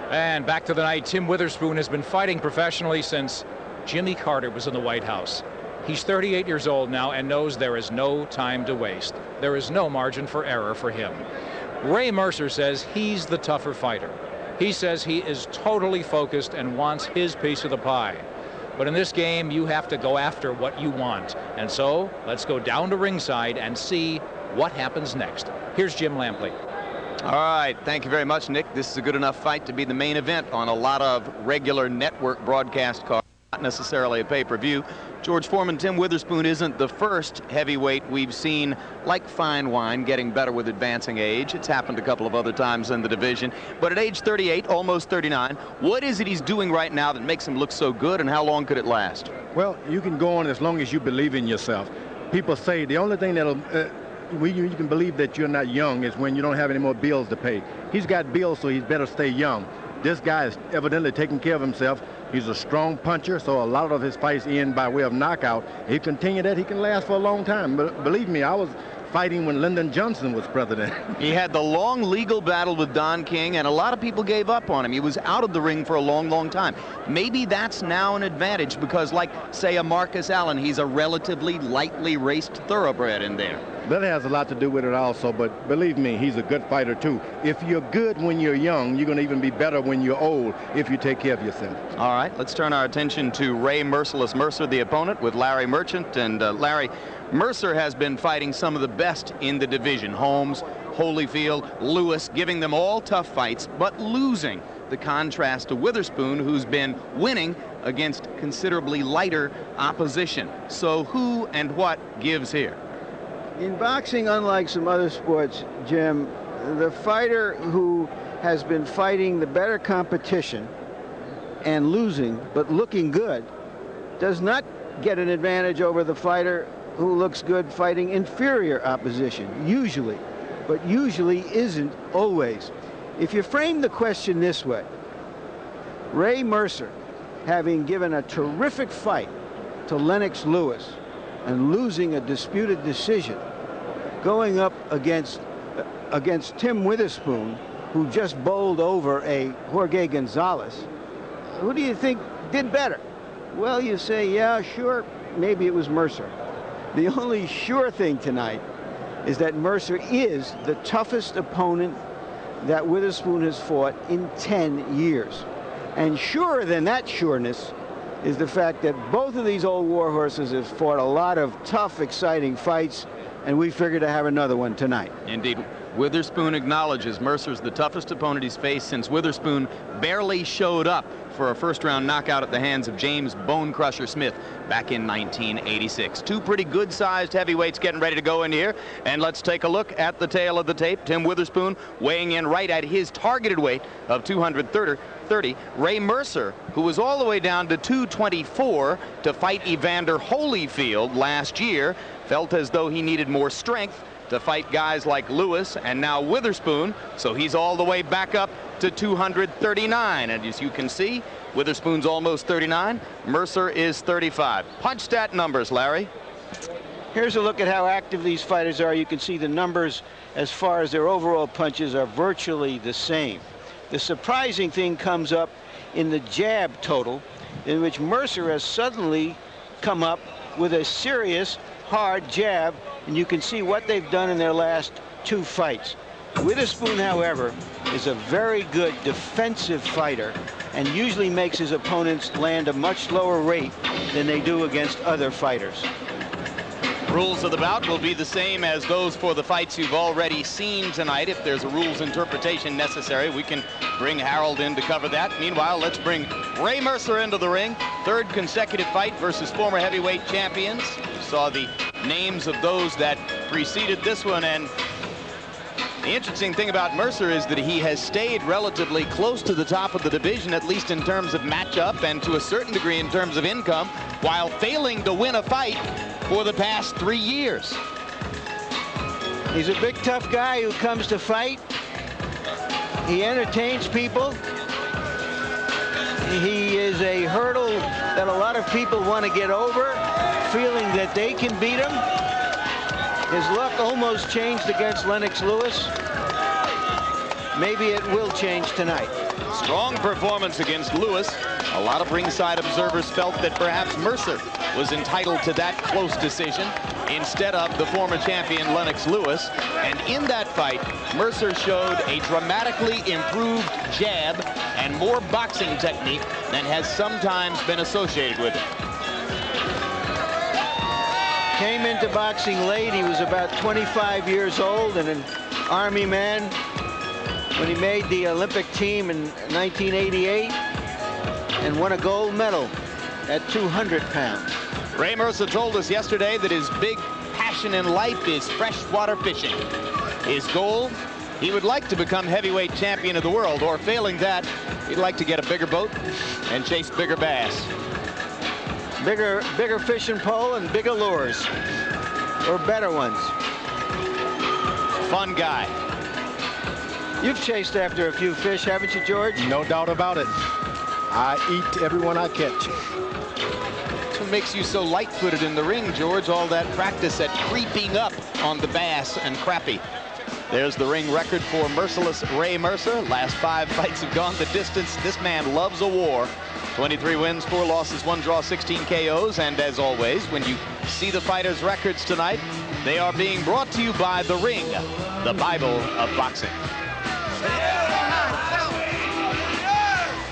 And back to the night. Tim Whiterspoon has been fighting professionally since Jimmy Carter was in the White House. He's 38 years old now and knows there is no time to waste. There is no margin for error for him. Ray Mercer says he's the tougher fighter. He says he is totally focused and wants his piece of the pie. But in this game, you have to go after what you want. And so let's go down to ringside and see what happens next. Here's Jim Lampley. All right, thank you very much, Nick. This is a good enough fight to be the main event on a lot of regular network broadcast cards, not necessarily a pay-per-view. George Foreman, Tim Whiterspoon isn't the first heavyweight we've seen, like fine wine, getting better with advancing age. It's happened a couple of other times in the division. But at age 38, almost 39, what is it he's doing right now that makes him look so good, and how long could it last? Well, you can go on as long as you believe in yourself. People say the only thing that'll you can believe that you're not young is when you don't have any more bills to pay. He's got bills, so he's better stay young. This guy is evidently taking care of himself. He's a strong puncher, so a lot of his fights end by way of knockout. If he continue that, he can last for a long time. But believe me, I was fighting when Lyndon Johnson was president. He had the long legal battle with Don King, and a lot of people gave up on him. He was out of the ring for a long, long time. Maybe that's now an advantage because, like, say, a Marcus Allen, he's a relatively lightly raced thoroughbred in there. That has a lot to do with it also, but believe me, he's a good fighter too. If you're good when you're young, you're going to even be better when you're old if you take care of yourself. All right, let's turn our attention to Ray Merciless Mercer, the opponent, with Larry Merchant. And Larry, Mercer has been fighting some of the best in the division. Holmes, Holyfield, Lewis, giving them all tough fights, but losing. The contrast to Whiterspoon, who's been winning against considerably lighter opposition. So who and what gives here? In boxing, unlike some other sports, Jim, the fighter who has been fighting the better competition and losing, but looking good, does not get an advantage over the fighter who looks good fighting inferior opposition, usually, but usually isn't always. If you frame the question this way, Ray Mercer, having given a terrific fight to Lennox Lewis and losing a disputed decision, going up against Tim Whiterspoon, who just bowled over a Jorge Gonzalez, who do you think did better? Well, you say, yeah, sure, maybe it was Mercer. The only sure thing tonight is that Mercer is the toughest opponent that Whiterspoon has fought in 10 years. And surer than that sureness is the fact that both of these old war horses have fought a lot of tough, exciting fights, and we figured to have another one tonight. Indeed. Whiterspoon acknowledges Mercer's the toughest opponent he's faced since Whiterspoon barely showed up for a first-round knockout at the hands of James Bone Crusher Smith back in 1986. Two pretty good-sized heavyweights getting ready to go in here, and let's take a look at the tail of the tape. Tim Whiterspoon weighing in right at his targeted weight of 230. Ray Mercer, who was all the way down to 224 to fight Evander Holyfield last year, felt as though he needed more strength to fight guys like Lewis and now Whiterspoon, so he's all the way back up to 239. And as you can see, Whiterspoon's almost 39, Mercer is 35. Punch stat numbers, Larry. Here's a look at how active these fighters are. You can see the numbers as far as their overall punches are virtually the same. The surprising thing comes up in the jab total, in which Mercer has suddenly come up with a serious, hard jab, and you can see what they've done in their last two fights. Whiterspoon, however, is a very good defensive fighter and usually makes his opponents land a much lower rate than they do against other fighters. Rules of the bout will be the same as those for the fights you've already seen tonight. If there's a rules interpretation necessary, we can bring Harold in to cover that. Meanwhile, let's bring Ray Mercer into the ring. Third consecutive fight versus former heavyweight champions. You saw the names of those that preceded this one, and the interesting thing about Mercer is that he has stayed relatively close to the top of the division, at least in terms of matchup and to a certain degree in terms of income, while failing to win a fight for the past 3 years. He's a big, tough guy who comes to fight. He entertains people. He is a hurdle that a lot of people want to get over, feeling that they can beat him. His luck almost changed against Lennox Lewis. Maybe it will change tonight. Strong performance against Lewis. A lot of ringside observers felt that perhaps Mercer was entitled to that close decision instead of the former champion Lennox Lewis. And in that fight, Mercer showed a dramatically improved jab and more boxing technique than has sometimes been associated with it. Came into boxing late. He was about 25 years old and an Army man when he made the Olympic team in 1988 and won a gold medal at 200 pounds. Ray Mercer told us yesterday that his big passion in life is freshwater fishing. His goal, he would like to become heavyweight champion of the world, or failing that, he'd like to get a bigger boat and chase bigger bass. Bigger fishing pole and bigger lures, or better ones. Fun guy. You've chased after a few fish, haven't you, George? No doubt about it. I eat everyone I catch. That's what makes you so light-footed in the ring, George. All that practice at creeping up on the bass and crappie. There's the ring record for merciless Ray Mercer. Last 5 fights have gone the distance. This man loves a war. 23 wins, 4 losses, 1 draw, 16 KOs. And as always, when you see the fighters' records tonight, they are being brought to you by The Ring, the Bible of boxing.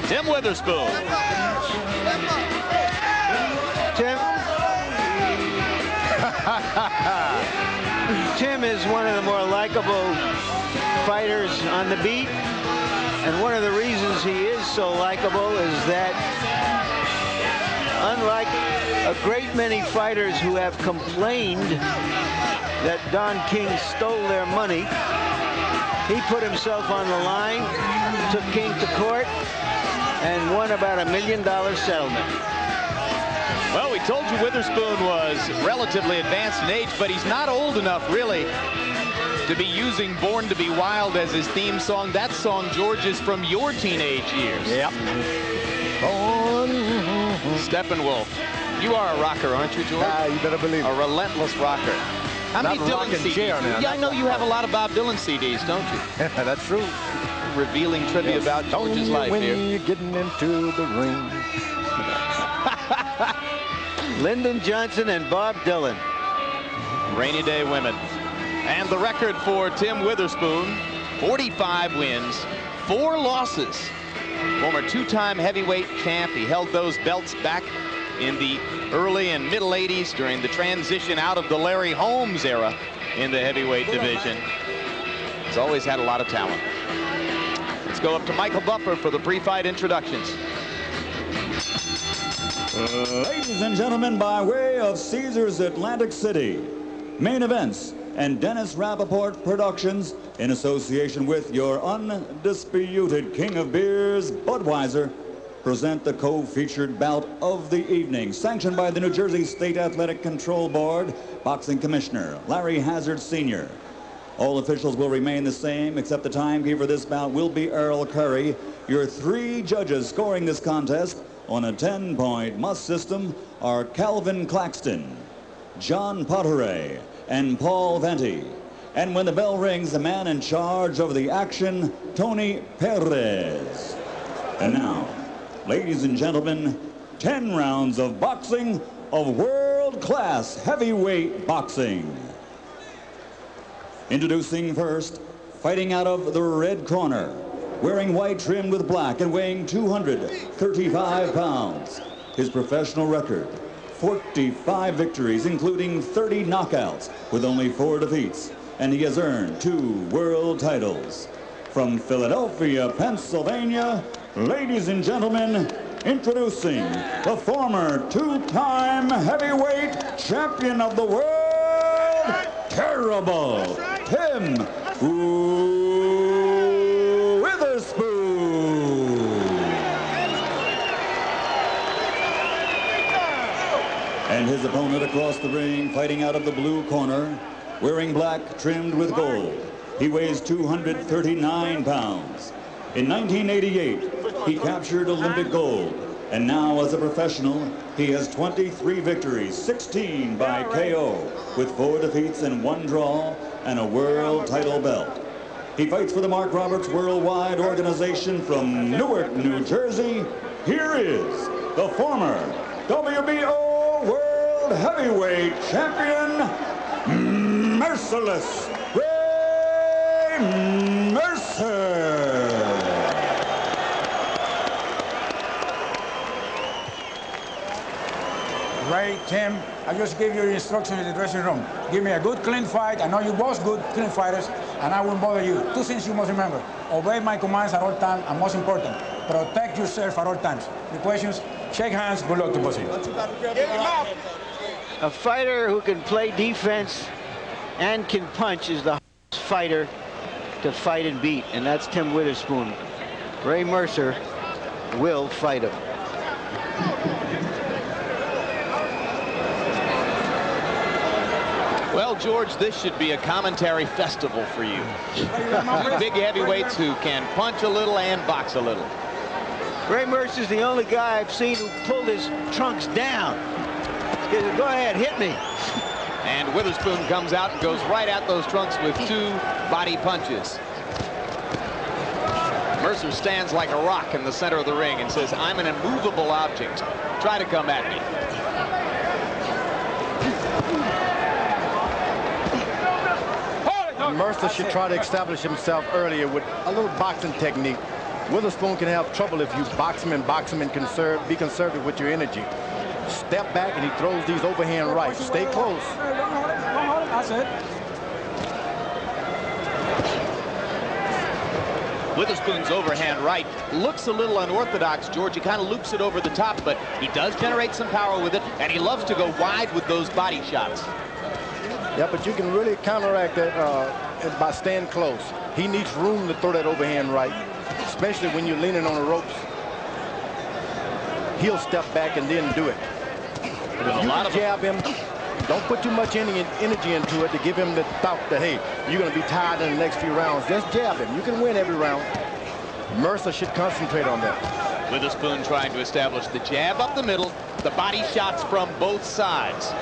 Tim Whiterspoon. Tim is one of the more likable fighters on the beat. And one of the reasons he is so likable is that unlike a great many fighters who have complained that Don King stole their money, he put himself on the line, took King to court, and won about $1 million settlement. Well, we told you Whiterspoon was relatively advanced in age, but he's not old enough, really, to be using Born to be Wild as his theme song. That song, George, is from your teenage years. Yep. Steppenwolf. You are a rocker, aren't you, George? You better believe it. A relentless rocker. How many Dylan CDs? Yeah, I know you have a lot of Bob Dylan CDs, don't you? That's true. Revealing trivia about George's life when here. you're getting into the ring. Lyndon Johnson and Bob Dylan. Rainy day women. And the record for Tim Whiterspoon, 45 wins, 4 losses. Former 2-time heavyweight champ. He held those belts back in the early and middle 80s during the transition out of the Larry Holmes era in the heavyweight division. He's always had a lot of talent. Let's go up to Michael Buffer for the pre-fight introductions. Ladies and gentlemen, by way of Caesars Atlantic City, main events and Dennis Rappaport Productions, in association with your undisputed king of beers, Budweiser, present the co-featured bout of the evening, sanctioned by the New Jersey State Athletic Control Board, Boxing Commissioner Larry Hazard Sr. All officials will remain the same, except the timekeeper for this bout will be Earl Curry. Your 3 judges scoring this contest on a 10-point must system are Calvin Claxton, John Potteray, and Paul Venti. And when the bell rings, the man in charge of the action, Tony Perez. And now, ladies and gentlemen, 10 rounds of boxing, of world-class heavyweight boxing. Introducing first, fighting out of the red corner, wearing white trimmed with black and weighing 235 pounds. His professional record, 45 victories, including 30 knockouts, with only 4 defeats. And he has earned 2 world titles. From Philadelphia, Pennsylvania, ladies and gentlemen, introducing the former 2-time heavyweight champion of the world, Terrible Tim Whiterspoon. And his opponent across the ring, fighting out of the blue corner, wearing black trimmed with gold. He weighs 239 pounds. In 1988, he captured Olympic gold. And now, as a professional, he has 23 victories, 16 by KO, with 4 defeats and 1 draw, and a world title belt. He fights for the Mark Roberts Worldwide Organization from Newark, New Jersey. Here is the former WBO World Heavyweight Champion, Merciless Ray Mercer. Ray, Tim, I just gave you your instructions in the dressing room. Give me a good, clean fight. I know you both good, clean fighters, and I won't bother you. Two things you must remember. Obey my commands at all times, and most important, protect yourself at all times. The questions, shake hands, good luck to both of you. A fighter who can play defense and can punch is the hardest fighter to fight and beat, and that's Tim Whiterspoon. Ray Mercer will fight him. Well, George, this should be a commentary festival for you. Big heavyweights who can punch a little and box a little. Ray Mercer's the only guy I've seen who pulled his trunks down. He said, go ahead, hit me. And Whiterspoon comes out and goes right at those trunks with 2 body punches. Mercer stands like a rock in the center of the ring and says, I'm an immovable object. Try to come at me. Mercer should try to establish himself earlier with a little boxing technique. Whiterspoon can have trouble if you box him and be conservative with your energy. Step back and he throws these overhand rights. Stay close. That's it. Whiterspoon's overhand right looks a little unorthodox, George. He kind of loops it over the top, but he does generate some power with it, and he loves to go wide with those body shots. Yeah, but you can really counteract that by staying close. He needs room to throw that overhand right, especially when you're leaning on the ropes. He'll step back and then do it. But if you jab him, don't put too much energy into it to give him the thought that, hey, you're going to be tired in the next few rounds. Just jab him. You can win every round. Mercer should concentrate on that. Whiterspoon trying to establish the jab up the middle, the body shots from both sides.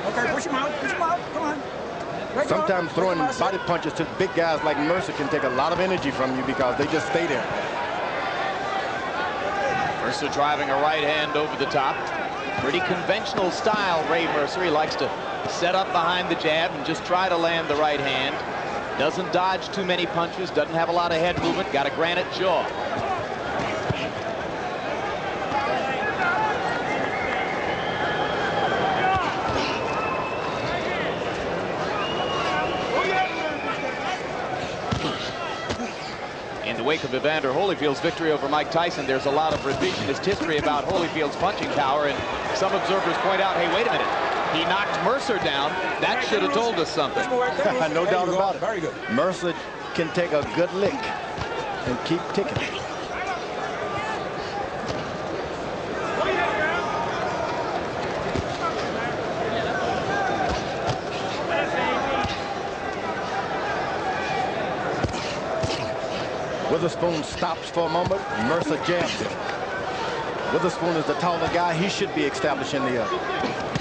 Okay, push him out, come on. Sometimes throwing body punches to big guys like Mercer can take a lot of energy from you because they just stay there. Mercer driving a right hand over the top. Pretty conventional style, Ray Mercer. He likes to set up behind the jab and just try to land the right hand. Doesn't dodge too many punches, doesn't have a lot of head movement, got a granite jaw. In the wake of Evander Holyfield's victory over Mike Tyson, there's a lot of revisionist history about Holyfield's punching power, and some observers point out, hey, wait a minute, he knocked Mercer down. That should have told us something. No doubt about it. Very good. Mercer can take a good lick and keep ticking. Whiterspoon stops for a moment. Mercer jabs it. Whiterspoon is the taller guy. He should be establishing the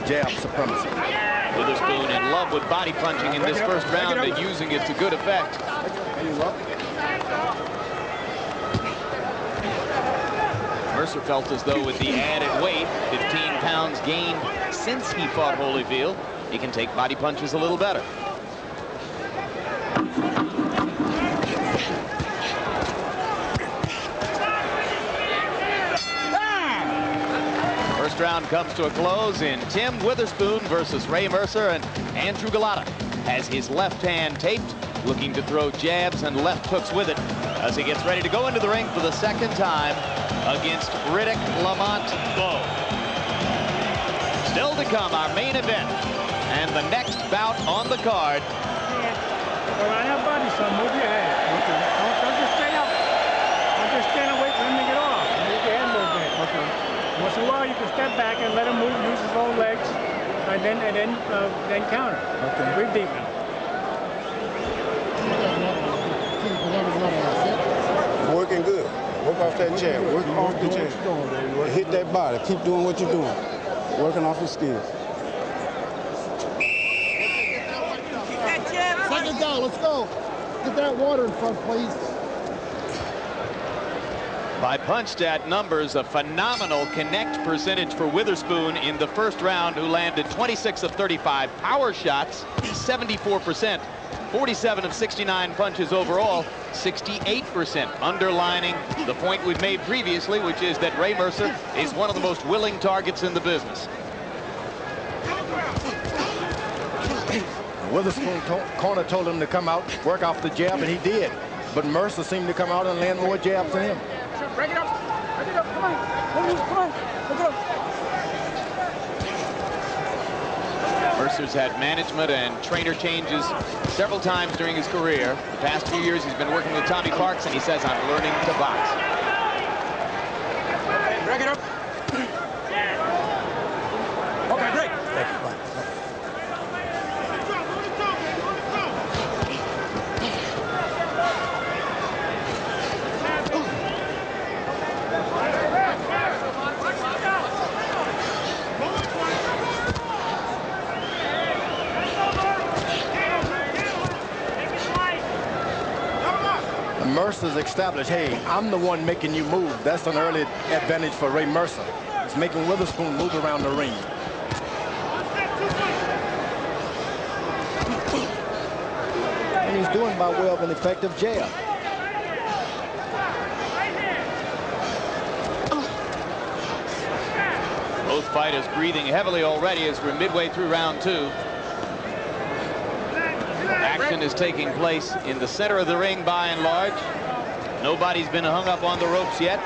jab supremacy. Whiterspoon in love with body punching in this first round and using it to good effect. Mercer felt as though with the added weight, 15 pounds gained since he fought Holyfield, he can take body punches a little better. First round comes to a close in Tim Whiterspoon versus Ray Mercer, and Andrew Galata has his left hand taped, looking to throw jabs and left hooks with it as he gets ready to go into the ring for the second time against Riddick Lamont Bowe. Still to come, our main event and the next bout on the card. Around that body, son, move your head. Okay. Don't just stay up. Don't just stand and wait for him to get off. Move your head a little bit. Okay. Once in a while, you can step back and let him move, use his own legs, and then counter. Okay. Breathe deep now. Working good. Work off that chair. Work off the chair. Hit that body. Keep doing what you're doing. Working off your skills. Second down. Let's go. Get that water in front, please. By punch stat numbers, a phenomenal connect percentage for Witherspoon in the first round, who landed 26 of 35 power shots, 74%, 47 of 69 punches overall, 68%, underlining the point we've made previously, which is that Ray Mercer is one of the most willing targets in the business. Witherspoon corner told him to come out, work off the jab, and he did. But Mercer seemed to come out and land more jabs than him. Break it up. Break it up. Come on. Come on. Break it up. Mercer's had management and trainer changes several times during his career. The past few years he's been working with Tommy Parks, and he says, I'm learning to box. Break it up. Okay, break. Mercer's established, hey, I'm the one making you move. That's an early advantage for Ray Mercer. It's making Witherspoon move around the ring. And he's doing by way of an effective jab. Both fighters breathing heavily already as we're midway through round two. Action is taking place in the center of the ring by and large. Nobody's been hung up on the ropes yet.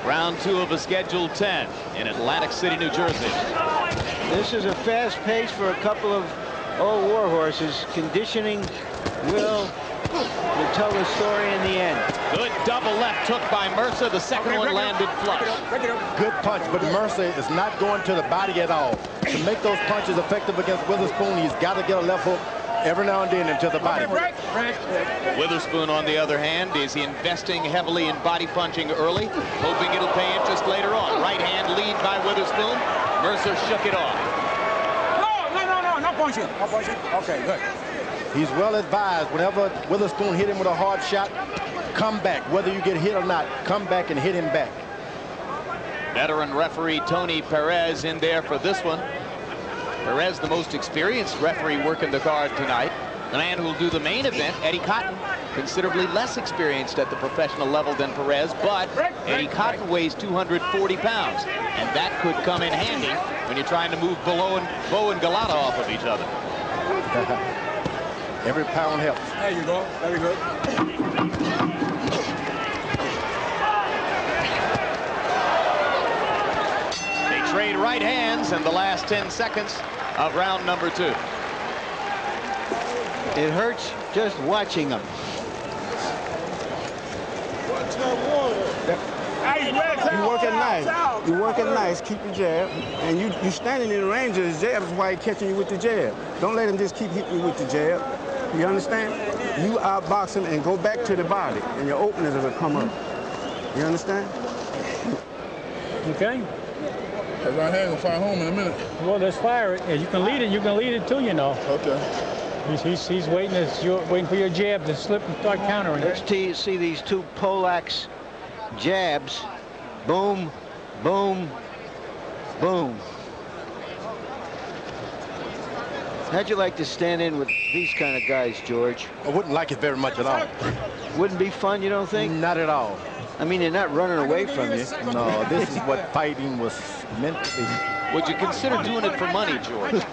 Round two of a scheduled 10 in Atlantic City, New Jersey. This is a fast pace for a couple of old war horses. Conditioning will tell the story in the end. Good double left hook by Mercer. The second one landed flush. Good punch, but Mercer is not going to the body at all. To make those punches effective against Witherspoon, he's got to get a left hook every now and then into the body. Witherspoon, on the other hand, is investing heavily in body punching early, hoping it'll pay interest later on. Right hand lead by Witherspoon. Mercer shook it off. No punching. No punching. Okay, good. He's well advised. Whenever Witherspoon hit him with a hard shot, come back. Whether you get hit or not, come back and hit him back. Veteran referee Tony Perez in there for this one. Perez, the most experienced referee working the card tonight. The man who will do the main event, Eddie Cotton, considerably less experienced at the professional level than Perez, but Eddie Cotton weighs 240 pounds, and that could come in handy when you're trying to move Bo and Galata off of each other. Every pound helps. There you go. Very good. Trade right hands in the last 10 seconds of round number two. It hurts just watching them. You working nice. You working nice. Keep your jab. And you standing in the range of the jab is why he's catching you with the jab. Don't let him just keep hitting you with the jab. You understand? You outbox him and go back to the body, and your openers will come up. You understand? Okay. That right hand gonna fire home in a minute. Well, let's fire it. You can lead it. You can lead it too, you know. Okay. He's waiting. Waiting for your jab to slip and start countering. Let's see these two Polacks jabs. Boom, boom, boom. How'd you like to stand in with these kind of guys, George? I wouldn't like it very much at all. Wouldn't be fun, you don't think? Not at all. I mean, they're not running away from you. No, this is what fighting was meant to be. Would you consider doing it for money, George?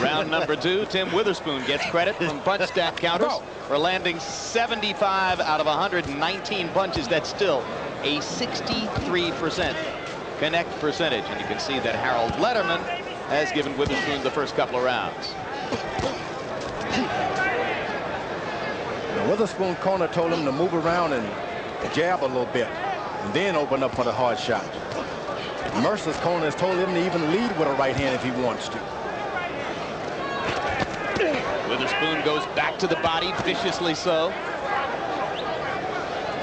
Round number two, Tim Witherspoon gets credit from punch stat counters for landing 75 out of 119 punches. That's still a 63% connect percentage. And you can see that Harold Letterman has given Witherspoon the first couple of rounds. The Witherspoon corner told him to move around and jab a little bit, and then open up for the hard shot. Mercer's corner has told him to even lead with a right hand if he wants to. Witherspoon goes back to the body, viciously so.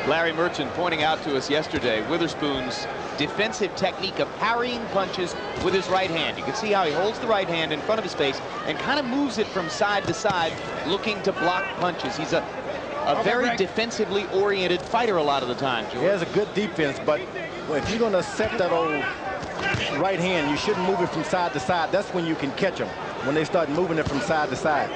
Larry Merchant pointing out to us yesterday Witherspoon's defensive technique of parrying punches with his right hand. You can see how he holds the right hand in front of his face and kind of moves it from side to side, looking to block punches. He's a very defensively oriented fighter a lot of the time, George. He has a good defense, but if you're going to set that old right hand, you shouldn't move it from side to side. That's when you can catch them, when they start moving it from side to side.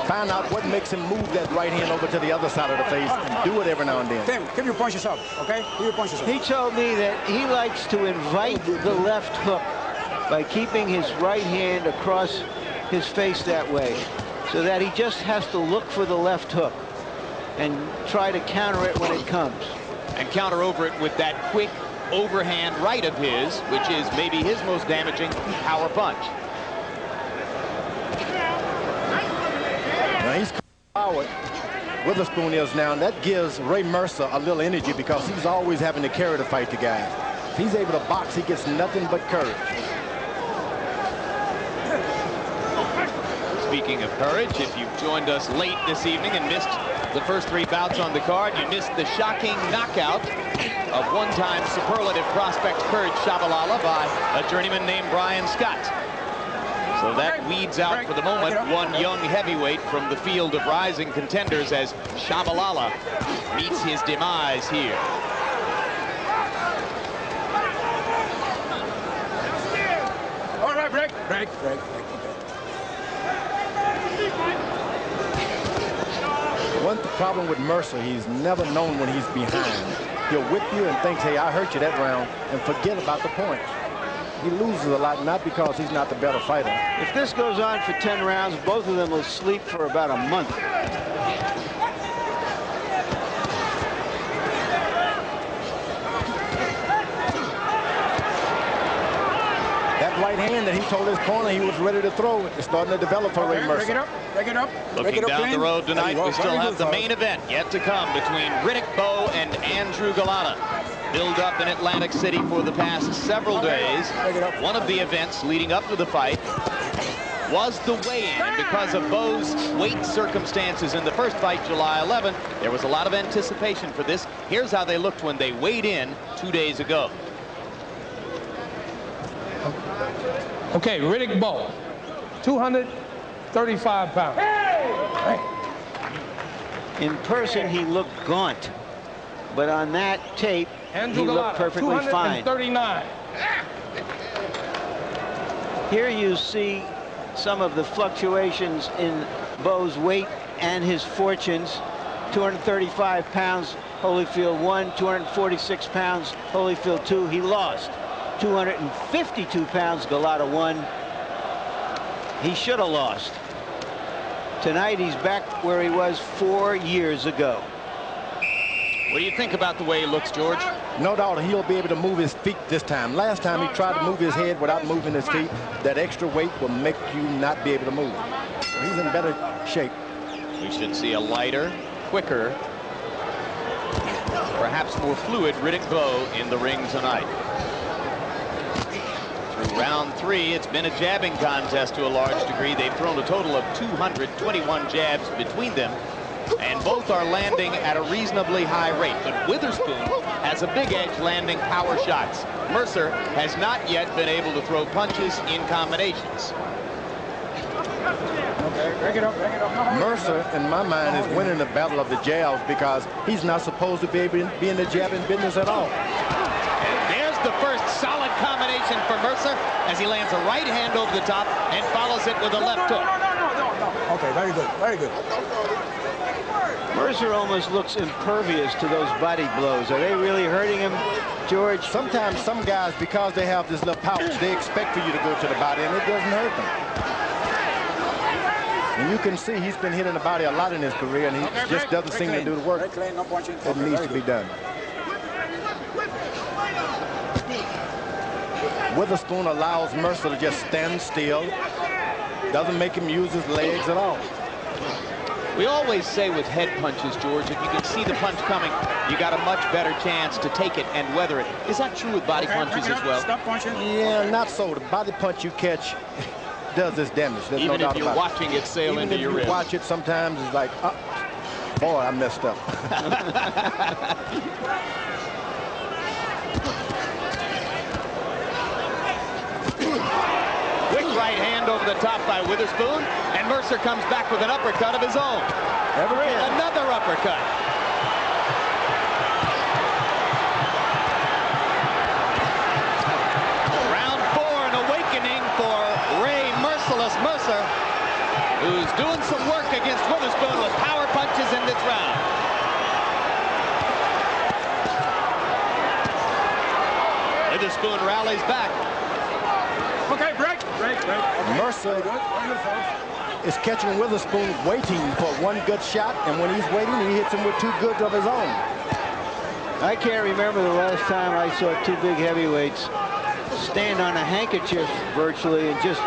Find out what makes him move that right hand over to the other side of the face and do it every now and then. Tim, keep your punches up, okay? Keep your punches up. He told me that he likes to invite the left hook by keeping his right hand across his face that way, so that he just has to look for the left hook and try to counter it when it comes. And counter over it with that quick overhand right of his, which is maybe his most damaging power punch. Now he's forward. Witherspoon is now, and that gives Ray Mercer a little energy because he's always having to carry the fight to guys. If he's able to box, he gets nothing but courage. Speaking of courage, if you've joined us late this evening and missed the first 3 bouts on the card, you missed the shocking knockout of one-time superlative prospect Courage Shabalala by a journeyman named Brian Scott. So that weeds out for the moment one young heavyweight from the field of rising contenders as Shabalala meets his demise here. All right, break. One problem with Mercer, he's never known when he's behind. He'll whip you and thinks, hey, I hurt you that round, and forget about the points. He loses a lot, not because he's not the better fighter. If this goes on for 10 rounds, both of them will sleep for about a month. That right hand that he told his corner he was ready to throw is starting to develop for Ray Mercer. Break it up. Looking down the road tonight, we still have the main event yet to come between Riddick Bowe and Andrew Golota. Build up in Atlantic City for the past several days. One of the events leading up to the fight was the weigh-in, and because of Bowe's weight circumstances in the first fight, July 11th, there was a lot of anticipation for this. Here's how they looked when they weighed in 2 days ago. Okay, Riddick Bowe, 235 pounds. In person, he looked gaunt, but on that tape, he looked perfectly fine. 239. Here you see some of the fluctuations in Bowe's weight and his fortunes. 235 pounds, Holyfield 1, 246 pounds, Holyfield 2, he lost. 252 pounds, Golota 1. He should have lost. Tonight, he's back where he was 4 years ago. What do you think about the way he looks, George? No doubt he'll be able to move his feet this time. Last time he tried to move his head without moving his feet. That extra weight will make you not be able to move. He's in better shape. We should see a lighter, quicker, perhaps more fluid Riddick Bowe in the ring tonight. Through round 3, it's been a jabbing contest to a large degree. They've thrown a total of 221 jabs between them, and both are landing at a reasonably high rate. But Witherspoon has a big edge landing power shots. Mercer has not yet been able to throw punches in combinations. Break it up. Mercer, in my mind, is winning the battle of the jabs because he's not supposed to be in the jabbing business at all. And there's the first solid combination for Mercer as he lands a right hand over the top and follows it with a left hook. No. Okay, very good. Mercer almost looks impervious to those body blows. Are they really hurting him, George? Sometimes some guys, because they have this little pouch, they expect for you to go to the body, and it doesn't hurt them. And you can see he's been hitting the body a lot in his career, and he just doesn't seem to do the work that needs to be done. Witherspoon allows Mercer to just stand still. Doesn't make him use his legs at all. We always say with head punches, George, if you can see the punch coming, you got a much better chance to take it and weather it. Is that true with body punches as well? Stop punching. Yeah, not so. The body punch you catch does this damage. There's Even no doubt if you're about watching it sail into your ribs. Even if you watch it, sometimes it's like, Boy, I messed up. Quick right hand over the top by Witherspoon, and Mercer comes back with an uppercut of his own. Another uppercut. Round 4, an awakening for Ray Merciless Mercer, who's doing some work against Witherspoon with power punches in this round. Witherspoon rallies back. Okay, break. Mercer is catching Witherspoon waiting for one good shot, and when he's waiting, he hits him with 2 goods of his own. I can't remember the last time I saw 2 big heavyweights stand on a handkerchief virtually and just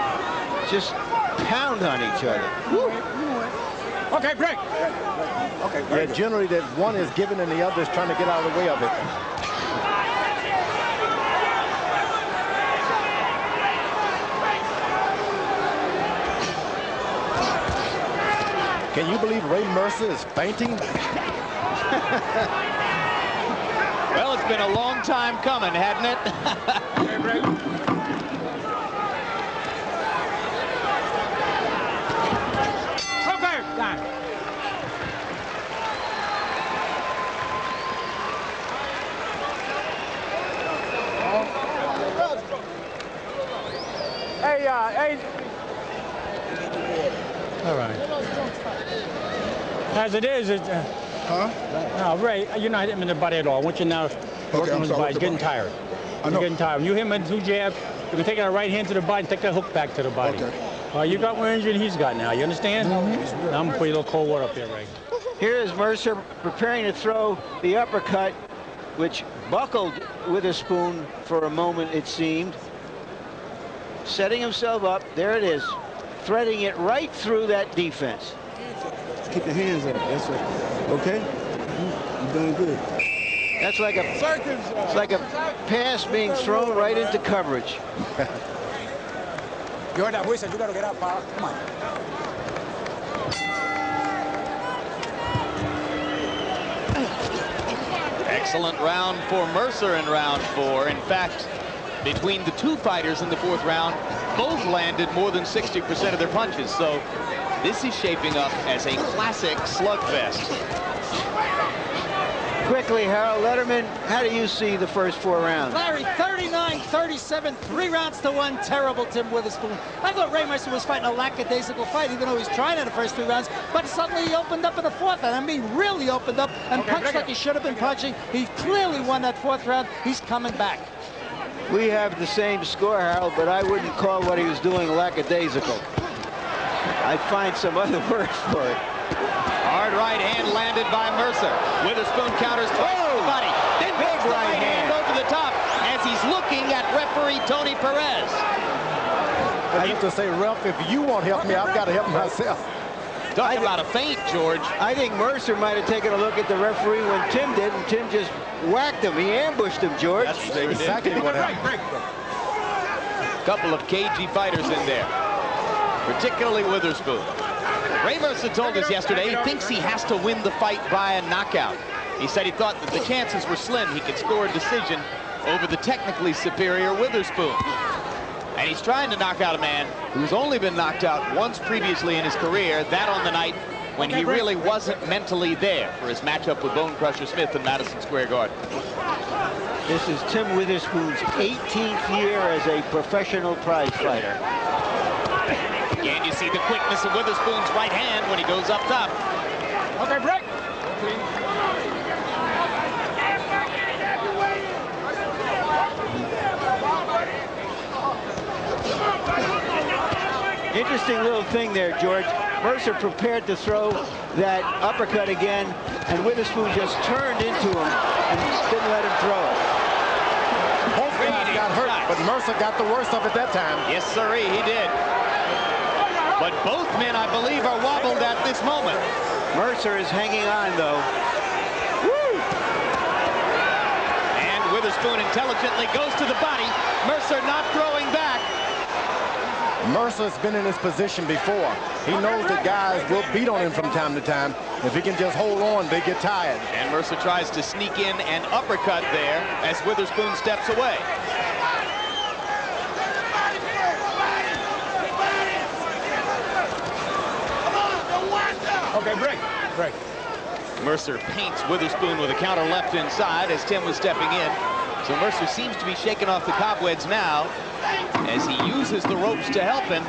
pound on each other. Woo. Okay, break. Okay, yeah, generally that one is given and the other is trying to get out of the way of it. Can you believe Ray Mercer is fainting? Well, it's been a long time coming, hadn't it? Okay, break. Okay, done. Hey, all right. As it is, no, Ray, you're not hitting him in the body at all. I want you now working on his body. He's getting tired. He's getting tired. When you hit him with 2 jabs, you can take that right hand to the body and take that hook back to the body. Okay. You got more injury than he's got now. You understand? Now I'm going to put a little cold water up there, Ray. Here is Mercer preparing to throw the uppercut, which buckled Witherspoon for a moment, it seemed. Setting himself up. There it is. Threading it right through that defense. Keep your hands up. That's right. Okay? You're doing good. That's like it's like a pass being thrown right into coverage. You heard that whistle. You got to get up, pal. Come on. Excellent round for Mercer in round 4. In fact, between the 2 fighters in the 4th round, both landed more than 60% of their punches. So this is shaping up as a classic slugfest. Quickly, Harold Letterman, how do you see the first 4 rounds? Larry, 39-37, 3 rounds to 1. Terrible Tim Witherspoon. I thought Ray Mercer was fighting a lackadaisical fight, even though he was trying in the first 3 rounds. But suddenly he opened up in the 4th round. I mean, really opened up and punched like he should have been punching. He clearly won that 4th round. He's coming back. We have the same score, Harold, but I wouldn't call what he was doing lackadaisical. I'd find some other word for it. Hard right hand landed by Mercer. Witherspoon counters twice to the body. Then big right hand over the top as he's looking at referee Tony Perez. I have to say, Ralph, if you won't help me, I've got to help myself. Talking about a feint, George. I think Mercer might have taken a look at the referee when Tim did, and Tim just whacked him. He ambushed him, George. That's exactly what happened. Couple of cagey fighters in there, particularly Witherspoon. Ray Mercer told us yesterday he thinks he has to win the fight by a knockout. He said he thought that the chances were slim he could score a decision over the technically superior Witherspoon. And he's trying to knock out a man who's only been knocked out once previously in his career, that on the night when he really wasn't mentally there for his matchup with Bone Crusher Smith in Madison Square Garden. This is Tim Witherspoon's 18th year as a professional prize fighter. Again, you see the quickness of Witherspoon's right hand when he goes up top. Okay, break. Interesting little thing there, George. Mercer prepared to throw that uppercut again, and Witherspoon just turned into him and didn't let him throw it. Both guys got hurt, but Mercer got the worst of it that time. Yes, sirree, he did. But both men, I believe, are wobbled at this moment. Mercer is hanging on, though. Woo! And Witherspoon intelligently goes to the body. Mercer not throwing back. Mercer's been in this position before. He knows that guys will beat on him from time to time. If he can just hold on, they get tired. And Mercer tries to sneak in an uppercut there as Witherspoon steps away. Okay, break. Mercer paints Witherspoon with a counter left inside as Tim was stepping in. So Mercer seems to be shaking off the cobwebs now as he uses the ropes to help him,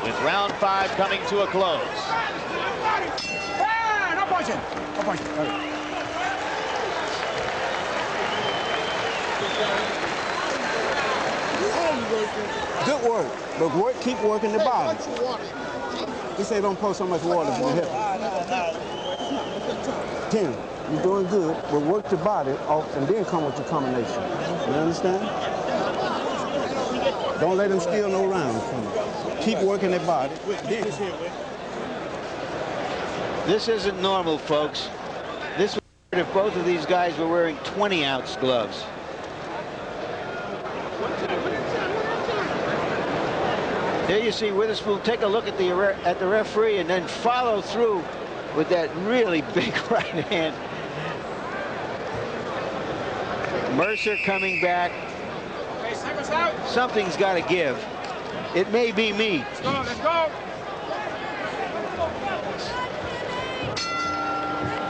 with round 5 coming to a close. No punching. No punching. Okay. Good work, but keep working the body. He said don't pour so much water in the hip. Tim, you're doing good, but work the body off and then come with your combination. You understand? Don't let him steal no rounds from you. Keep working the body. This isn't normal, folks. This would if both of these guys were wearing 20-ounce gloves. There you see Witherspoon take a look at the referee and then follow through with that really big right hand. Mercer coming back. Something's got to give. It may be me. Let's go, let's go.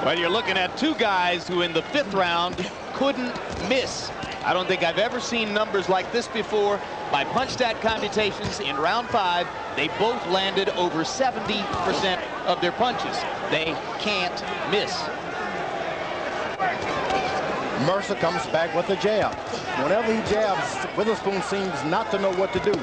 Well, you're looking at two guys who in the 5th round couldn't miss. I don't think I've ever seen numbers like this before. By punch stat computations in round 5, they both landed over 70% of their punches. They can't miss. Mercer comes back with a jab. Whenever he jabs, Witherspoon seems not to know what to do.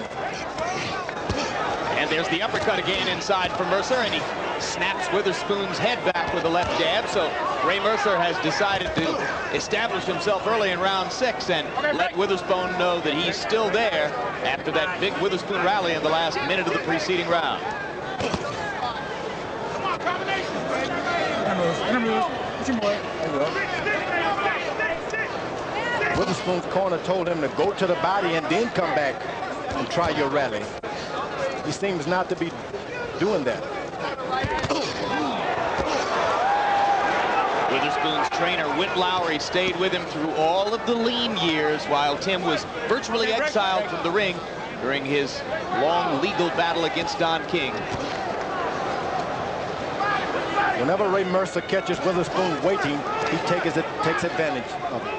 And there's the uppercut again inside for Mercer, and he snaps Witherspoon's head back with a left jab. So Ray Mercer has decided to establish himself early in round 6 and let Witherspoon know that he's still there after that big Witherspoon rally in the last minute of the preceding round. Witherspoon's corner told him to go to the body and then come back and try your rally. He seems not to be doing that. Witherspoon's trainer, Whit Lowry, stayed with him through all of the lean years while Tim was virtually exiled from the ring during his long legal battle against Don King. Whenever Ray Mercer catches Witherspoon waiting, he takes advantage of it.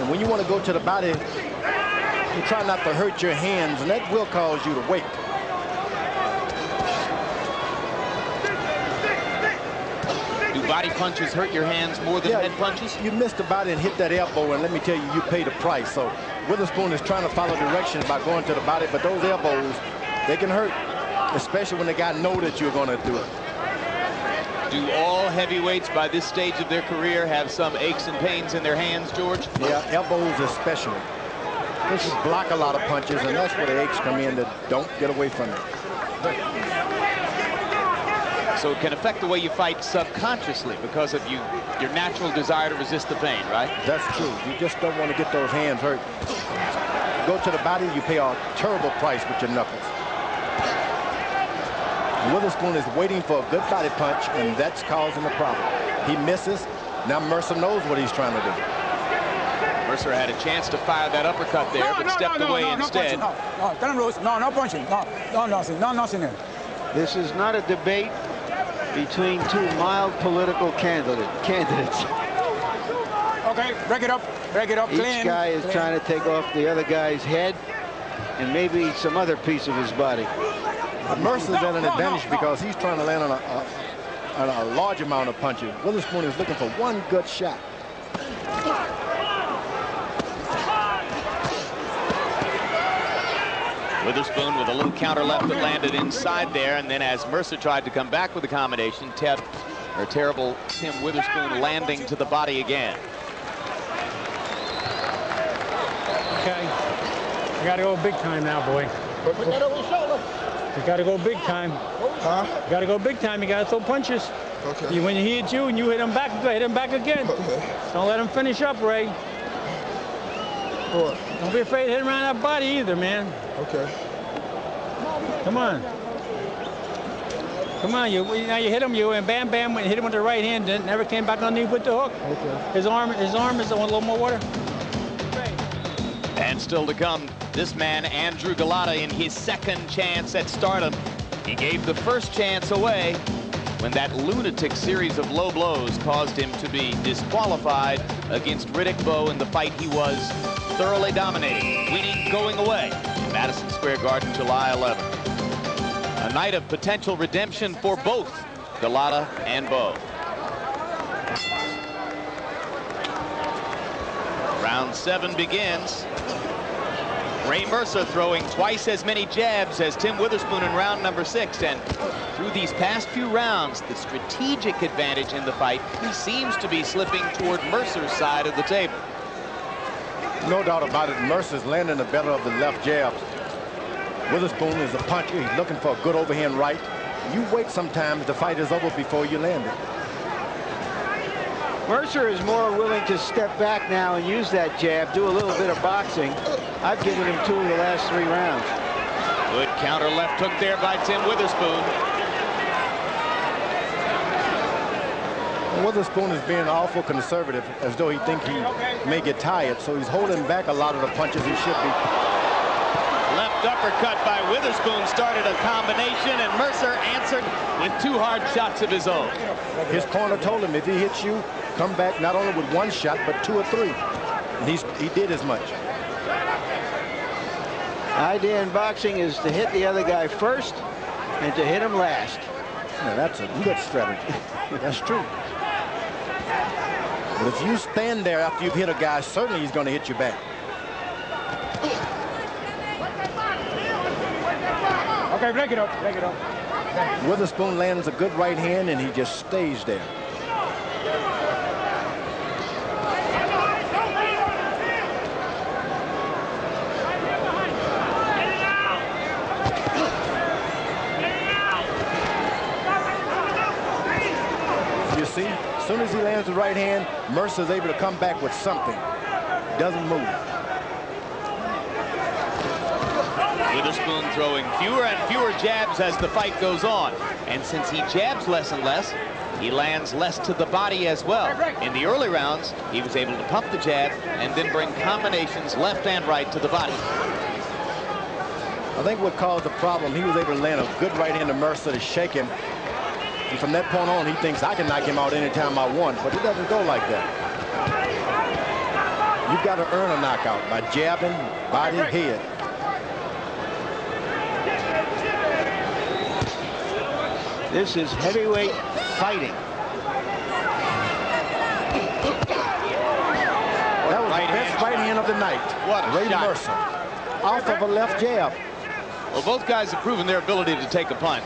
And when you want to go to the body, you try not to hurt your hands, and that will cause you to wait. Do body punches hurt your hands more than head punches? You missed the body and hit that elbow, and let me tell you, you pay the price. So Witherspoon is trying to follow directions by going to the body, but those elbows, they can hurt, especially when the guy know that you're going to do it. Do all heavyweights by this stage of their career have some aches and pains in their hands, George? Yeah, elbows especially. They should block a lot of punches, and that's where the aches come in that don't get away from it. So it can affect the way you fight subconsciously because of your natural desire to resist the pain, right? That's true. You just don't want to get those hands hurt. You go to the body, you pay a terrible price with your knuckles. Witherspoon is waiting for a good body punch, and that's causing the problem. He misses. Now Mercer knows what he's trying to do. Mercer had a chance to fire that uppercut there, but stepped away instead. No punching. No, nothing there. This is not a debate between two mild political candidates. Okay, break it up, Each clean. guy is trying to take off the other guy's head and maybe some other piece of his body. Mercer's at an advantage because he's trying to land on a large amount of punches. Witherspoon is looking for one good shot. Witherspoon with a little counter left that landed inside there, and then as Mercer tried to come back with a combination, terrible Tim Witherspoon landing to the body again. Okay, I got to go big time now, boy. Put that over your shoulder. You got to go big time. Huh? You got to go big time. You got to throw punches. Okay. When he hits you and you hit him back, you hit him back again. Okay. Don't let him finish up, Ray. What? Don't be afraid to hit him around that body either, man. Okay. Come on. Come on, now you hit him, and bam, bam, hit him with the right hand, then never came back underneath with the hook. Okay. His arm is on a little more water. And still to come, this man, Andrew Galata, in his second chance at stardom. He gave the first chance away when that lunatic series of low blows caused him to be disqualified against Riddick Bowe in the fight he was thoroughly dominating, winning going away in Madison Square Garden, July 11th. A night of potential redemption for both Galata and Bowe. Round 7 begins. Ray Mercer throwing twice as many jabs as Tim Whiterspoon in round number 6. And through these past few rounds, the strategic advantage in the fight seems to be slipping toward Mercer's side of the table. No doubt about it. Mercer's landing the better of the left jabs. Whiterspoon is a puncher. He's looking for a good overhand right. You wait sometimes, the fight is over before you land it. Mercer is more willing to step back now and use that jab, do a little bit of boxing. I've given him 2 of the last 3 rounds. Good counter left hook there by Tim Whiterspoon. Whiterspoon is being awful conservative, as though he thinks he may get tired, so he's holding back a lot of the punches he should be. Left uppercut by Whiterspoon started a combination, and Mercer answered with 2 hard shots of his own. His corner told him if he hits you, come back not only with 1 shot, but 2 or 3. And he did as much. Idea in boxing is to hit the other guy first and to hit him last. Now that's a good strategy. That's true. But if you stand there after you've hit a guy, certainly he's going to hit you back. Okay, break it up, break it up. Whiterspoon lands a good right hand, and he just stays there. You see, as soon as he lands the right hand, Mercer's able to come back with something. Doesn't move. Whiterspoon throwing fewer and fewer jabs as the fight goes on. And since he jabs less and less, he lands less to the body as well. In the early rounds, he was able to pump the jab and then bring combinations left and right to the body. I think what caused the problem, he was able to land a good right hand to Mercer to shake him. And from that point on, he thinks I can knock him out anytime I want, but it doesn't go like that. You've got to earn a knockout by jabbing, body, head. This is heavyweight fighting. That was the best right hand of the night. What a Ray shot. Mercer. Off of a left jab. Well, both guys have proven their ability to take a punch.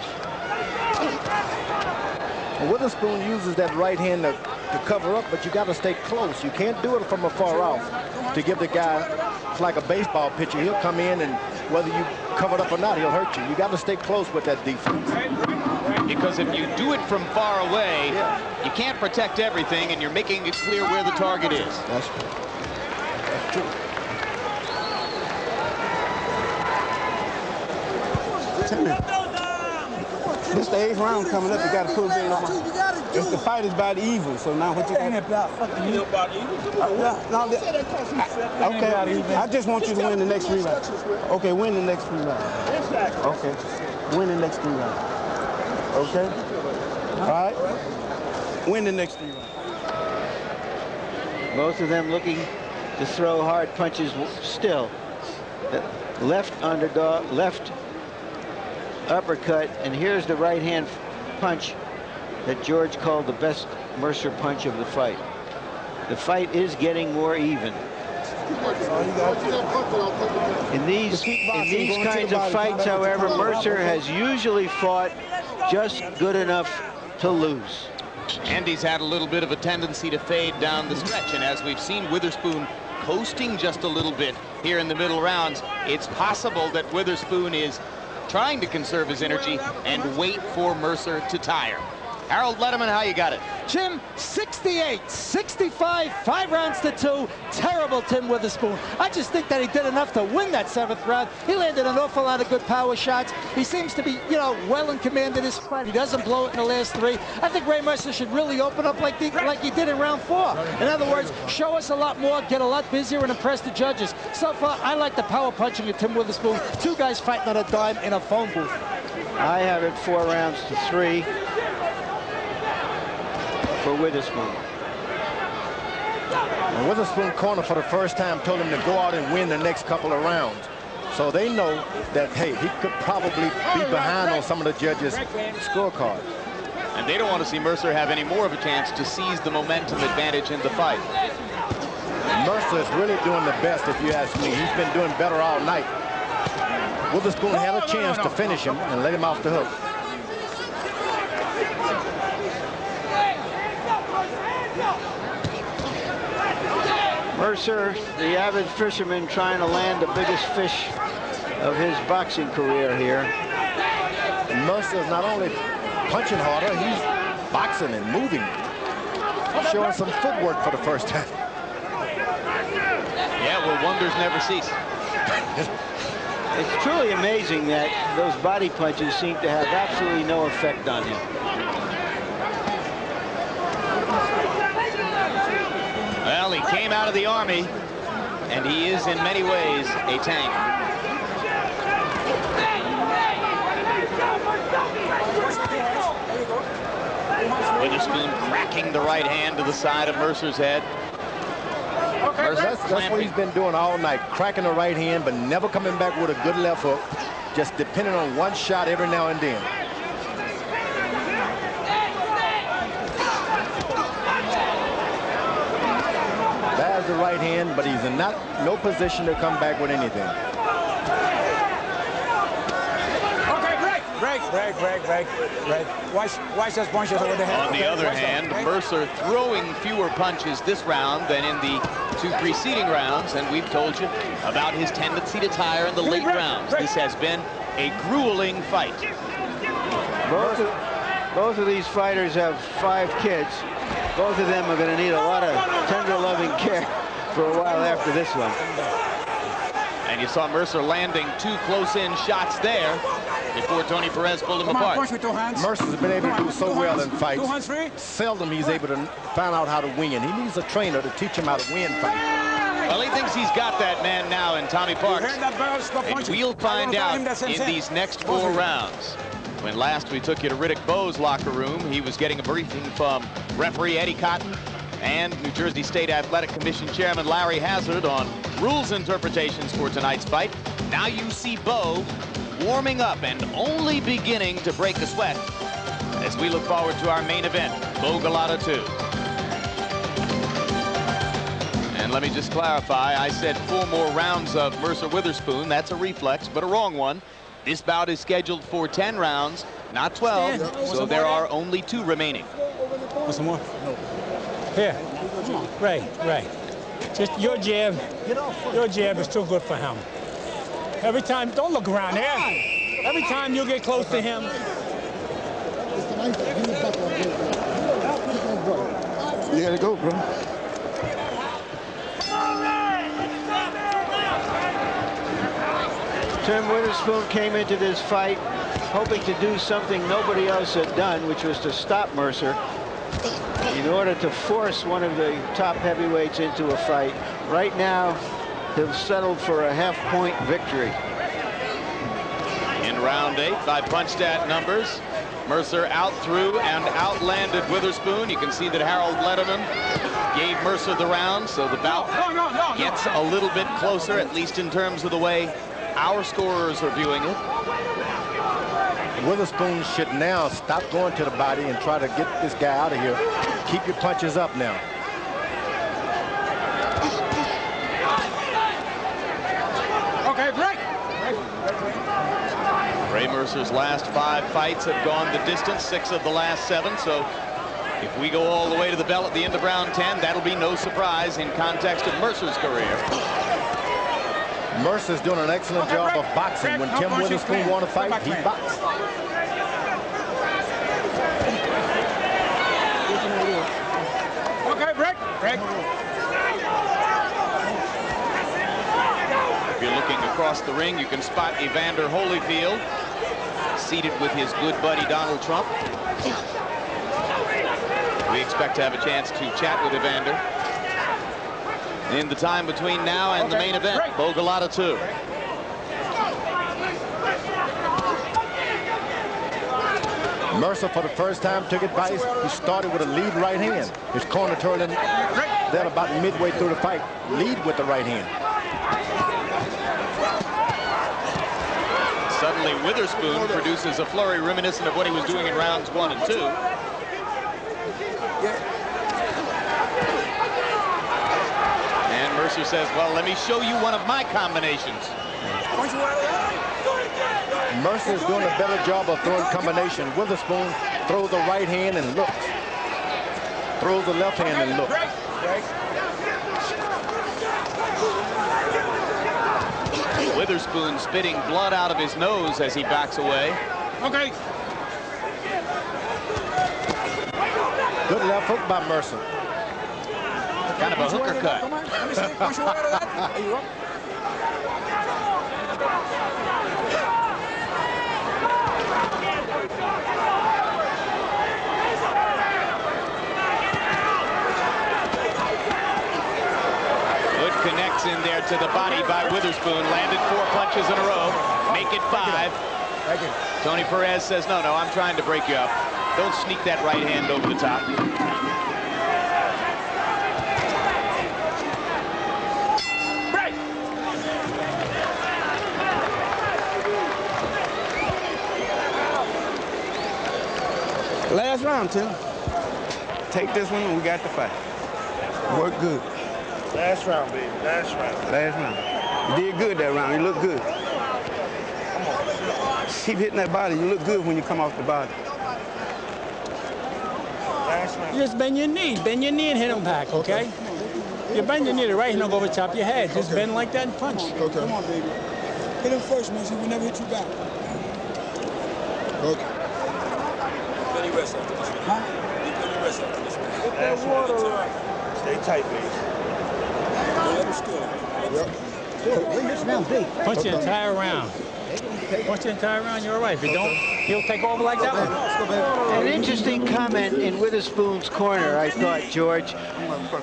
Well, Whiterspoon uses that right hand to cover up, but you got to stay close. You can't do it from afar off to give the guy, it's like a baseball pitcher. He'll come in, and whether you cover it up or not, he'll hurt you. You got to stay close with that defense. Because if you do it from far away, you can't protect everything, and you're making it clear where the target is. That's true. That's true. This the 8th round coming up. You got to put it in. If the fight is about even, so now what you Ain't about fucking you. Okay, I just want you to win the next 3 rounds. Okay, win the next 3 rounds. Okay, win the next 3 rounds. Okay, all right. Win the next 3 rounds. Both of them looking to throw hard punches still. Left underdog, left uppercut, and here's the right hand punch that George called the best Mercer punch of the fight. The fight is getting more even. In these kinds of fights, however, Mercer has usually fought just good enough to lose. Andy's had a little bit of a tendency to fade down the stretch, and as we've seen Whiterspoon coasting just a little bit here in the middle rounds, it's possible that Whiterspoon is trying to conserve his energy and wait for Mercer to tire. Harold Letterman, how you got it? Jim, 68-65, 5 rounds to 2. Terrible Tim Witherspoon. I just think that he did enough to win that 7th round. He landed an awful lot of good power shots. He seems to be, you know, well in command of this fight. He doesn't blow it in the last 3. I think Ray Mercer should really open up like he did in round 4. In other words, show us a lot more, get a lot busier, and impress the judges. So far, I like the power punching of Tim Witherspoon. 2 guys fighting on a dime in a phone booth. I have it 4 rounds to 3 for Witherspoon. And Witherspoon corner for the first time told him to go out and win the next couple of rounds. So they know that, hey, he could probably be behind on some of the judges' scorecard. And they don't want to see Mercer have any more of a chance to seize the momentum advantage in the fight. Mercer is really doing the best, if you ask me. He's been doing better all night. Witherspoon had a chance to finish him and let him off the hook. Mercer, the avid fisherman, trying to land the biggest fish of his boxing career here. Mercer is not only punching harder, he's boxing and moving. Showing some footwork for the first time. Yeah, well, wonders never cease. It's truly amazing that those body punches seem to have absolutely no effect on him. Well, he came out of the Army, and he is in many ways a tank. Witherspoon cracking the right hand to the side of Mercer's head. That's what he's been doing all night, cracking the right hand, but never coming back with a good left hook, just depending on one shot every now and then. There's the right hand, but he's in no position to come back with anything. Break. Watch those punches over the head. On the other hand, Mercer throwing fewer punches this round than in the 2 preceding rounds, and we've told you about his tendency to tire in the late rounds. This has been a grueling fight. Both of these fighters have 5 kids. Both of them are going to need a lot of tender, loving care for a while after this one. And you saw Mercer landing 2 close-in shots there before Tony Perez pulled him apart. Punch with 2 hands. Mercer's been able to do so well in 2 fights. hands free. Seldom he's able to find out how to win. He needs a trainer to teach him how to win fights. Well, he thinks he's got that man now in Tommy Parks. And we'll find out in these next 4 rounds. When last we took you to Riddick Bowe's locker room, he was getting a briefing from referee Eddie Cotton and New Jersey State Athletic Commission Chairman Larry Hazard on rules interpretations for tonight's fight. Now you see Bowe warming up and only beginning to break a sweat as we look forward to our main event, Bowe Golota 2. And let me just clarify, I said 4 more rounds of Mercer Witherspoon. That's a reflex, but a wrong one. This bout is scheduled for 10 rounds, not 12, so there are only 2 remaining. Want some more? Here, Ray. Just your jab is too good for him. Every time, don't look around there. Every time you get close to him. You gotta go, bro. Tim Witherspoon came into this fight hoping to do something nobody else had done, which was to stop Mercer in order to force one of the top heavyweights into a fight. Right now, he'll settle for a half-point victory. In round 8, by punch-stat numbers, Mercer out through and outlanded Witherspoon. You can see that Harold Letterman gave Mercer the round, so the bout gets a little bit closer, at least in terms of the way our scorers are viewing it. Witherspoon should now stop going to the body and try to get this guy out of here. Keep your punches up now. Okay, break. Ray Mercer's last 5 fights have gone the distance, 6 of the last 7, so if we go all the way to the bell at the end of round 10, that'll be no surprise in context of Mercer's career. Mercer's doing an excellent job of boxing. When Tim Witherspoon wants to fight, he boxes. If you're looking across the ring, you can spot Evander Holyfield seated with his good buddy Donald Trump. We expect to have a chance to chat with Evander in the time between now and the main event, Bogalata 2. Mercer, for the first time, took advice. He started with a lead right hand. His corner told him then about midway through the fight, lead with the right hand. Suddenly, Witherspoon produces a flurry reminiscent of what he was doing in rounds 1 and 2. And Mercer says, well, let me show you one of my combinations. Mercer is doing a better job of throwing combination. Witherspoon throws the right hand and looks. Throws the left hand and looks. Witherspoon spitting blood out of his nose as he backs away. Okay. Good left hook by Mercer. Kind of a hooker cut. Come on, let me see. Push your way out of that. There you go. Connects in there to the body by Witherspoon. Landed 4 punches in a row. Make it 5. Tony Perez says, no, I'm trying to break you up. Don't sneak that right hand over the top. Last round, Tim. Take this one and we got the fight. Work good. Last round, baby. Last round. Last round. You did good that round. You look good. Keep hitting that body. You look good when you come off the body. Last round. You just bend your knee. Bend your knee and hit him back, okay? You bend your knee, the right hand will go over the top of your head. Just bend like that and punch. Okay. Come on, baby. Hit him first, man. He will never hit you back. Okay. Any rest after this one? Huh? Any rest after this one? Get that water. Stay tight, baby. Punch the entire round. Punch the entire round, you're all right. If you don't, he'll take over like that one. An interesting comment in Witherspoon's corner, I thought, George.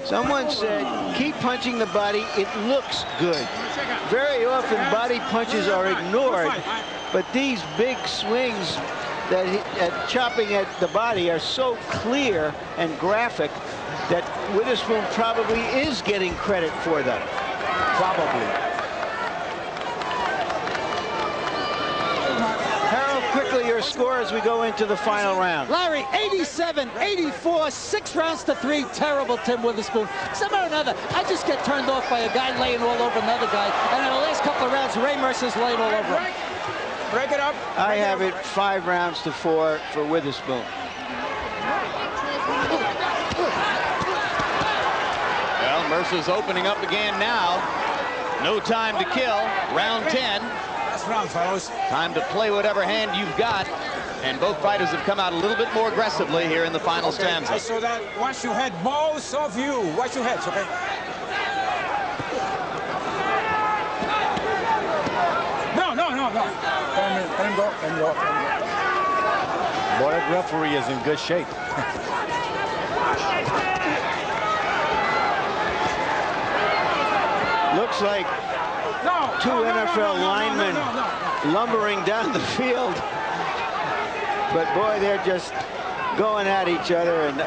Someone said, keep punching the body, it looks good. Very often body punches are ignored, but these big swings that chopping at the body are so clear and graphic that Witherspoon probably is getting credit for them. Probably. Harold, quickly your score as we go into the final round. Larry, 87-84, 6 rounds to 3. Terrible Tim Witherspoon. Somehow or another, I just get turned off by a guy laying all over another guy. And in the last couple of rounds, Ray Mercer's laying all over him. Break it up. I have it 5 rounds to 4 for Witherspoon. Well, Mercer's opening up again now. No time to kill. Round 10. Last round, fellas. Time to play whatever hand you've got. And both fighters have come out a little bit more aggressively here in the final stanza. So that watch your head, both of you. Watch your heads, okay? No. Let him go. Boy, that referee is in good shape. Looks like 2 NFL linemen lumbering down the field. But boy, they're just going at each other. And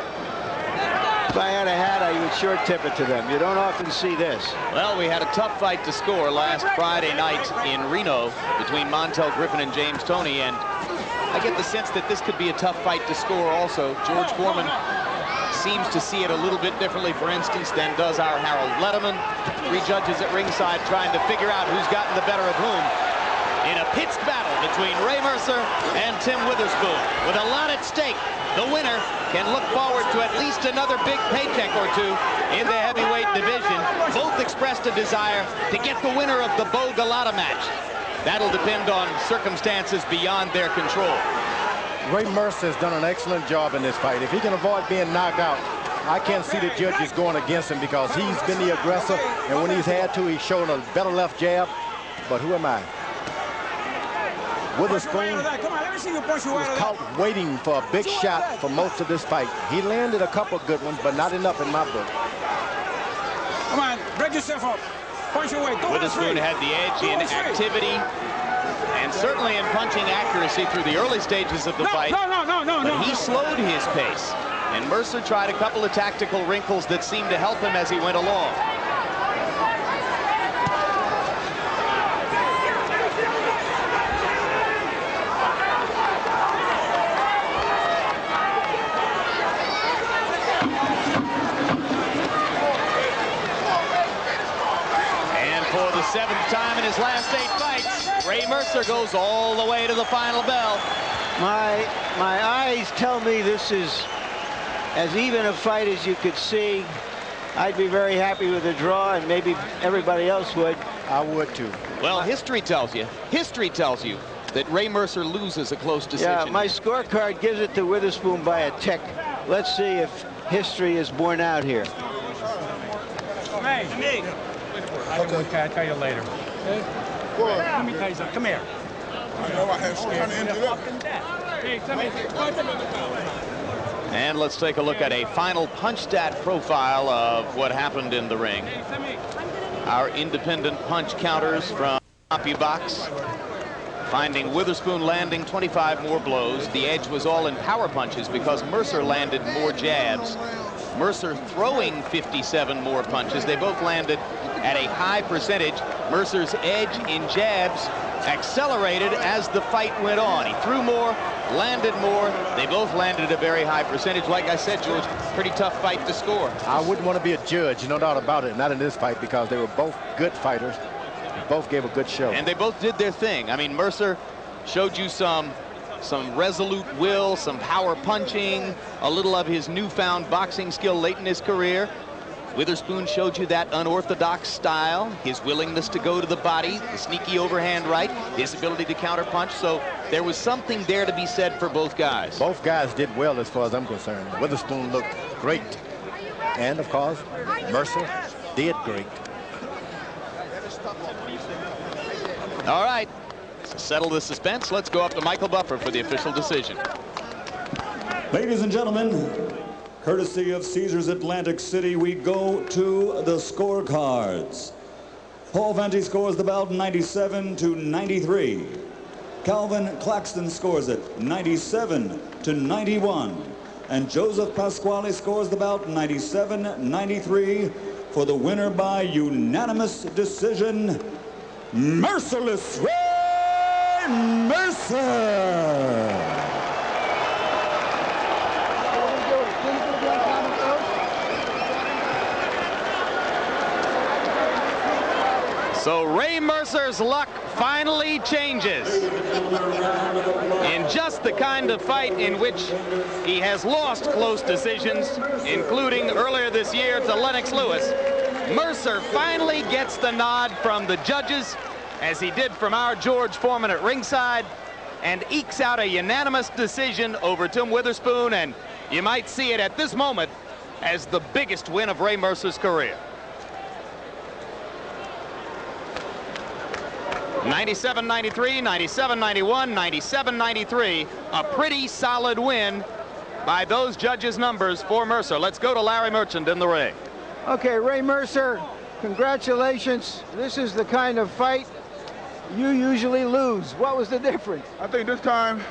if I had a hat, I would sure tip it to them. You don't often see this. Well, we had a tough fight to score last Friday night in Reno between Montel Griffin and James Toney. And I get the sense that this could be a tough fight to score also. George Foreman seems to see it a little bit differently, for instance, than does our Harold Letterman. 3 judges at ringside trying to figure out who's gotten the better of whom in a pitched battle between Ray Mercer and Tim Witherspoon. With a lot at stake, the winner can look forward to at least another big paycheck or 2 in the heavyweight division. Both expressed a desire to get the winner of the Bogalata match. That'll depend on circumstances beyond their control. Ray Mercer has done an excellent job in this fight. If he can avoid being knocked out, I can't see the judges going against him because he's been the aggressor, and when he's had to, he's shown a better left jab. But who am I? Witherspoon was caught waiting for a big shot for most of this fight. He landed a couple good ones, but not enough in my book. Come on, break yourself up. Punch your way. Witherspoon had the edge in activity and certainly in punching accuracy through the early stages of the fight. But he slowed his pace. And Mercer tried a couple of tactical wrinkles that seemed to help him as he went along. For the 7th time in his last 8 fights, Ray Mercer goes all the way to the final bell. My eyes tell me this is as even a fight as you could see. I'd be very happy with a draw, and maybe everybody else would. I would too. Well, history tells you that Ray Mercer loses a close decision. Yeah, my scorecard gives it to Witherspoon by a tick. Let's see if history is borne out here. Hey, okay, I'll tell you later. Okay? Let me tell you something. Come here. I know I had kind of injured up. Hey, come here. And let's take a look at a final punch stat profile of what happened in the ring. Our independent punch counters from CompuBox finding Witherspoon landing 25 more blows. The edge was all in power punches because Mercer landed more jabs. Mercer throwing 57 more punches. They both landed at a high percentage. Mercer's edge in jabs accelerated as the fight went on. He threw more, landed more. They both landed at a very high percentage. Like I said, George, pretty tough fight to score. I wouldn't want to be a judge, no doubt about it, not in this fight, because they were both good fighters. They both gave a good show. And they both did their thing. I mean, Mercer showed you some resolute will, some power punching, a little of his newfound boxing skill late in his career. Witherspoon showed you that unorthodox style, his willingness to go to the body, the sneaky overhand right, his ability to counterpunch. So there was something there to be said for both guys. Both guys did well as far as I'm concerned. Witherspoon looked great. And, of course, Mercer did great. All right, to settle the suspense, let's go up to Michael Buffer for the official decision. Ladies and gentlemen, courtesy of Caesars Atlantic City, we go to the scorecards. Paul Venti scores the bout 97-93. Calvin Claxton scores it 97-91. And Joseph Pasquale scores the bout 97-93 for the winner by unanimous decision, Merciless Ray Mercer. So Ray Mercer's luck finally changes in just the kind of fight in which he has lost close decisions, including earlier this year to Lennox Lewis. Mercer finally gets the nod from the judges, as he did from our George Foreman at ringside, and ekes out a unanimous decision over Tim Witherspoon, and you might see it at this moment as the biggest win of Ray Mercer's career. 97-93, 97-91, 97-93, a pretty solid win by those judges' numbers for Mercer. Let's go to Larry Merchant in the ring. Okay, Ray Mercer, congratulations. This is the kind of fight you usually lose. What was the difference? I think this time,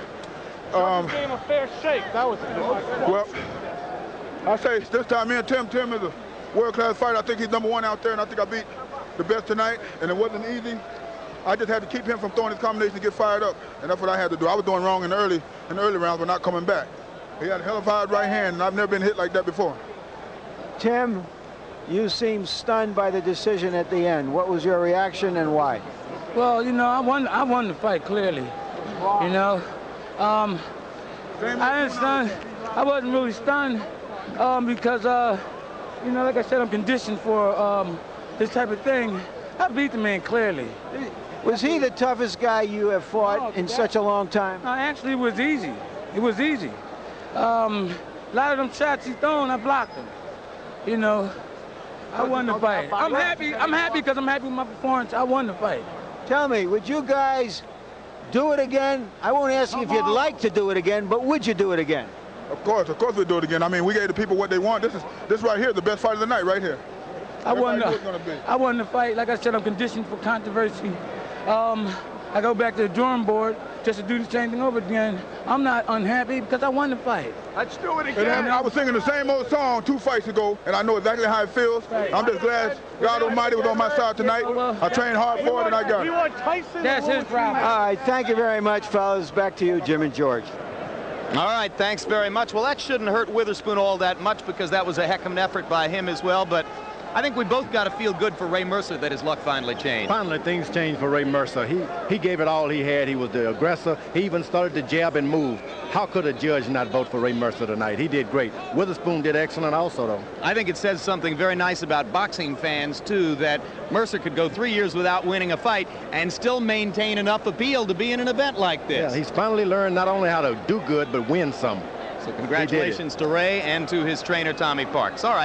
Game a fair shake. That was well, I say this time, me and Tim is a world-class fighter. I think he's #1 out there, and I think I beat the best tonight, and it wasn't easy. I just had to keep him from throwing his combination to get fired up, and that's what I had to do. I was doing wrong in the early rounds, but not coming back. He had a hell of a hard right hand, and I've never been hit like that before. Tim, you seem stunned by the decision at the end. What was your reaction and why? Well, you know, I won the fight clearly. You know, I didn't stun. I wasn't really stunned because, you know, like I said, I'm conditioned for this type of thing. I beat the man clearly. Was he the toughest guy you have fought in such a long time? No, actually, it was easy. It was easy. A lot of them shots he thrown, I blocked them. You know, I won the fight. I'm happy because I'm happy with my performance. I won the fight. Tell me, would you guys do it again? I won't ask you if you'd like to do it again, but would you do it again? Of course we'll do it again. I mean, we gave the people what they want. This right here, the best fight of the night, right here. I won the fight. Like I said, I'm conditioned for controversy. I go back to the drawing board just to do the same thing over again. I'm not unhappy because I won the fight. Let's do it again. And I was singing the same old song 2 fights ago, and I know exactly how it feels. Right. I'm just glad God Almighty was on my side tonight. I trained hard for it, and I got it. That's his problem. All right, thank you very much, fellas. Back to you, Jim and George. All right, thanks very much. Well, that shouldn't hurt Witherspoon all that much because that was a heck of an effort by him as well, but I think we both got to feel good for Ray Mercer that his luck finally changed. Finally, things changed for Ray Mercer. He gave it all he had. He was the aggressor. He even started to jab and move. How could a judge not vote for Ray Mercer tonight? He did great. Witherspoon did excellent also, though. I think it says something very nice about boxing fans, too, that Mercer could go 3 years without winning a fight and still maintain enough appeal to be in an event like this. Yeah, he's finally learned not only how to do good, but win some. So congratulations to Ray and to his trainer, Tommy Parks. All right.